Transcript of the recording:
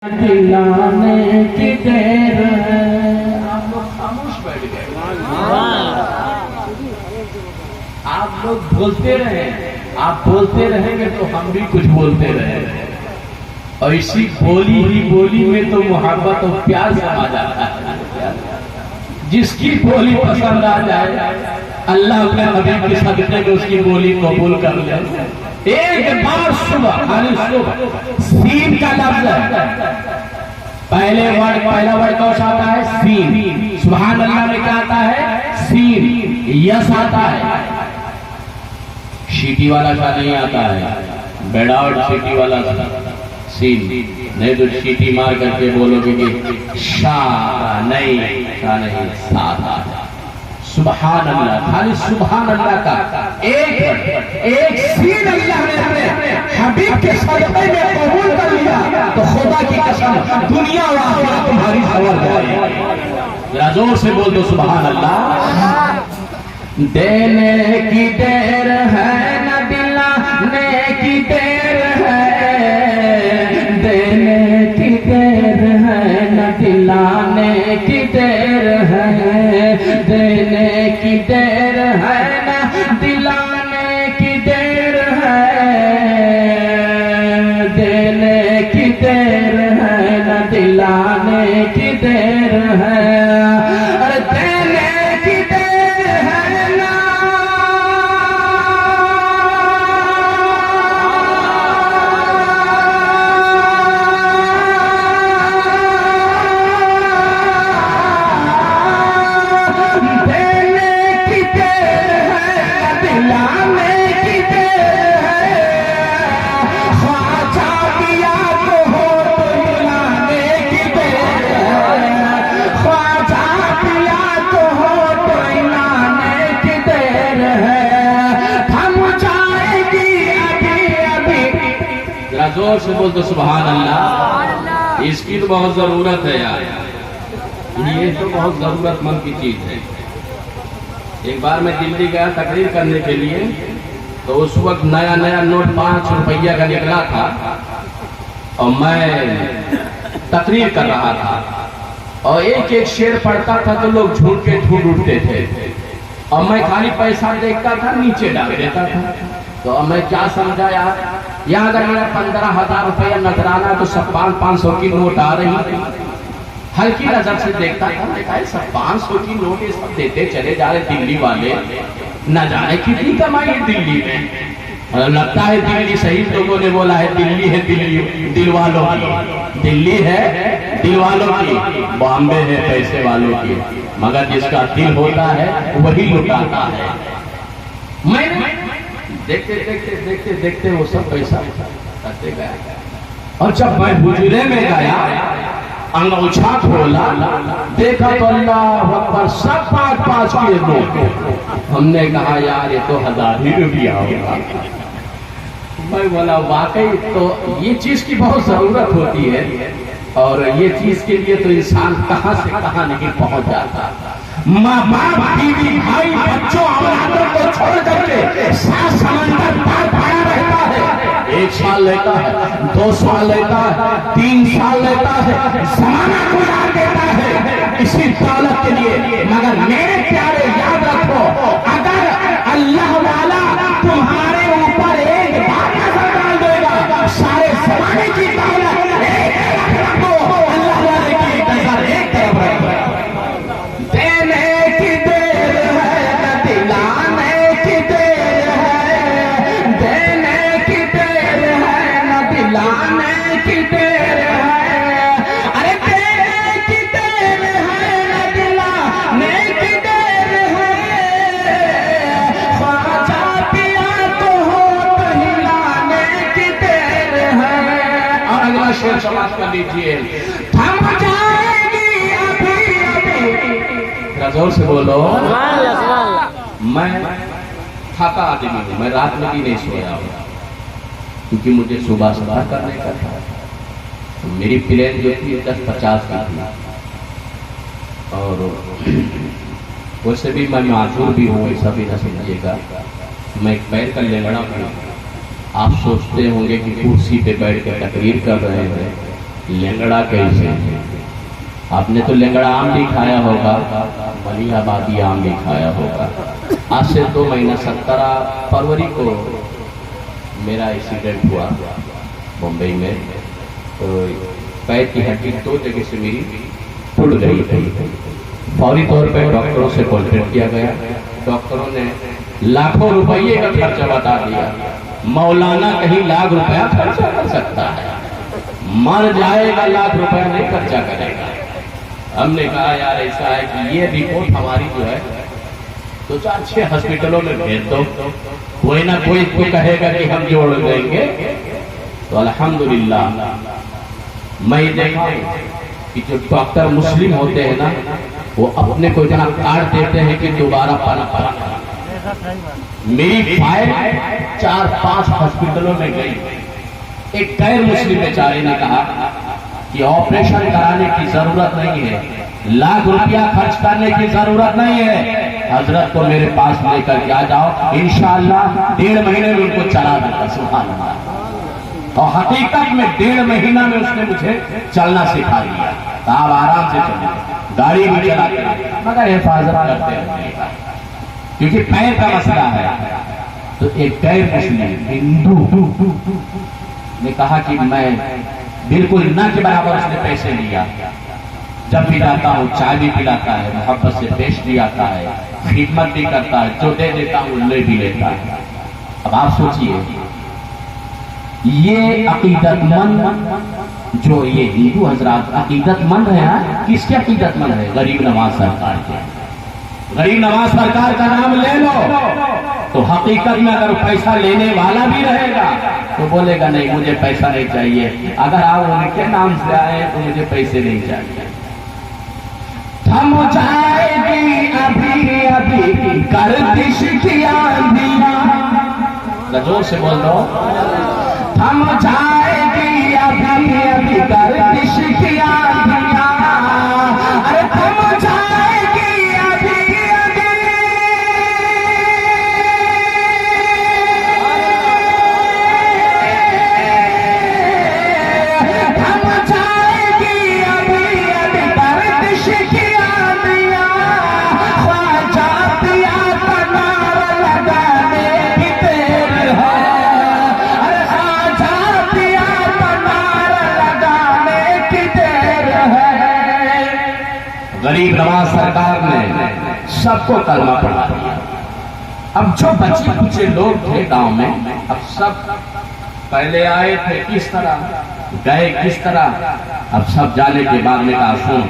दिलाने की देर आप लोग खामोश बैठ गए। आप लोग बोलते रहे, आप बोलते रहेंगे तो हम भी कुछ बोलते रहेंगे और इसी बोली ही बोली में तो मोहब्बत और प्यार समा जाता है। जिसकी बोली पसंद आ जाए अल्लाह अपने हबीब के सदक़े में उसकी बोली कबूल कर ले। एक बार सुबह खाली सुबह सीन का लफ्ज है, पहला वर्ड कौन सा आता है? सीन। सुभान अल्लाह में क्या आता है? सीन। यस आता है, शीटी वाला सा नहीं आता है, बेडाउट शीटी वाला सीन नहीं तो शीटी मार करके बोलोगे कि शाह नहीं, शाह नहीं, साथ। सुभान अल्लाह, खाली सुभान अल्लाह का एक सीन अल्लाह ने अपने हबीब के सदक़े में कबूल कर लिया तो खुदा की कसम दुनिया और आखिरत तुम्हारी खबर जाए। जरा जोर से बोल दो सुभान अल्लाह। देने की देर है न दिलाने की देर है, देने की देर है न दिलाने की देर है, देने की देर है न दिलाने की देर है, देने की देर है न दिलाने की देर है। अरे देने की देर है ना, जोर से बोल दो सुभान अल्लाह। इसकी तो बहुत जरूरत है यार, ये तो बहुत जरूरतमंद की चीज है। एक बार मैं दिल्ली गया तकरीर करने के लिए, तो उस वक्त नया नया नोट 5 रुपया का निकला था और मैं तकरीर कर रहा था और एक एक शेर पढ़ता था तो लोग झूठ के झूठ उठते थे और मैं खाली पैसा देखता था नीचे डाल देता था। तो मैं क्या समझा यार, यहाँ अगर मेरा 15,000 रुपया नजराना तो सब 500 की नोट आ रही थी। हल्की नजर से देखता था, सब 500 की नोट ये सब देते चले जा रहे दिल्ली वाले, न जाने कितनी कमाई है दिल्ली में। लगता है दिल्ली, सही लोगों ने बोला है दिल्ली है, दिल्ली दिल वालों की, दिल्ली है दिल वालों की, बॉम्बे है पैसे वालों की, मगर जिसका दिल होता है वही लुटाता है। मैं देखते देखते देखते देखते वो सब पैसा करते गया और जब मैं हुजूरे में गया अंगूठा खोला, देखा तो अल्लाह अकबर सब 5-5 के नोट। हमने कहा यार ये तो 1000 ही रुपया होगा। मैं बोला वाकई तो ये चीज की बहुत जरूरत होती है और ये चीज के लिए तो इंसान कहां से कहां नहीं पहुंच जाता। माँ बाप, बीवी, भाई, बच्चों, औलादों को छोड़ करके सात समंदर पार पड़ा रहता है। 1 साल लेता है, 2 साल लेता है, 3 साल लेता है, जमाना गुजार देता है इसी दौलत के लिए। मगर मेरे प्यारे याद रखो, अगर अल्लाह वाला तुम्हारे ऊपर एक बात नजर डाल देगा, सारे जमाने की दौलत एक तरफ रखो, अल्लाह वाले की नजर एक तरफ रखो। शेर समाप्त कर लीजिए। थम जाएगी अभी जोर से बोलो। मैं थका आदमी हूँ, मैं रात में भी नहीं सोया हूँ क्योंकि मुझे सुबह करने का था। तो मेरी प्लेन जो थी 10:50 की थी और वैसे भी मैं माजूर भी हूँ, ऐसा भी न समझिएगा। मैं एक पैर का लेंगड़ा हूँ, आप सोचते होंगे कि कुर्सी पे बैठ कर तकरीर कर रहे हैं, लेंगड़ा कैसे? आपने तो लेंगड़ा आम भी खाया होगा, मलिहाबादी आम भी खाया होगा। आज से 2 महीना 17 फरवरी को मेरा एक्सीडेंट हुआ मुंबई में। तो पैर की हड्डी 2 जगह से मेरी टूट गई थी। फौरी तौर पर डॉक्टरों से कॉन्टेक्ट किया गया। डॉक्टरों ने लाखों रुपये का खर्चा बता दिया। मौलाना कहीं लाख रुपया खर्चा कर सकता है, मर जाएगा लाख रुपया नहीं खर्चा करेगा। हमने कहा यार ऐसा है कि ये रिपोर्ट हमारी जो है 2-4-6 हॉस्पिटलों में भेज दो, कोई ना कोई तो कहेगा कि हम जोड़ देंगे। तो अल्हम्दुलिल्लाह मैं देखा कि जो डॉक्टर मुस्लिम होते हैं ना, वो अपने को इतना कार्ड देते हैं कि दोबारा पाना। मेरी फाइल 4-5 हॉस्पिटलों में गई। एक गैर मुस्लिम बेचारे ने कहा कि ऑपरेशन कराने की जरूरत नहीं है, लाख रुपया खर्च करने की जरूरत नहीं है, हजरत को मेरे पास लेकर के आ जाओ, इंशाअल्लाह 1.5 महीने में उनको चला देगा। सुभान अल्लाह। और हकीकत में 1.5 महीना में उसने मुझे चलना सिखा दिया। तो आप आराम से चलिए, गाड़ी भी चलाते हैं मगर हिफाजत करते हैं, क्योंकि पैर का मसला है। तो एक गैर मुस्लिम हिंदू ने कहा कि मैं बिल्कुल न के बराबर उसने पैसे लिया। जब भी जाता हूँ चाय भी पिलाता है, मोहब्बत से पेश भी आता है, खिदमत भी करता है, जो दे देता हूँ ले भी लेता है। अब आप सोचिए, ये अकीदतमंद जो ये हिंदू हजरात अकीदतमंद है ना, किसके अकीदतमंद है? गरीब नवाज सरकार के। गरीब नवाज सरकार का नाम ले लो तो हकीकत में अगर पैसा लेने वाला भी रहेगा तो बोलेगा नहीं मुझे पैसा नहीं चाहिए। अगर आप उनके नाम से आए तो मुझे पैसे नहीं चाहिए। थम जाएगी अभी अभी गर्दिश की आंधियां, जोर से बोल दो। थम जाएगी अभी अभी गर्दिश की आंधियां, अरे थम जाएगी गरीब नवाज सरकार ने सबको कलमा पढ़ा दिया। अब जो बच्चे कुछ लोग थे गांव में, अब सब पहले आए थे किस तरह, गए किस तरह, अब सब जाने के बाद में कहा सुन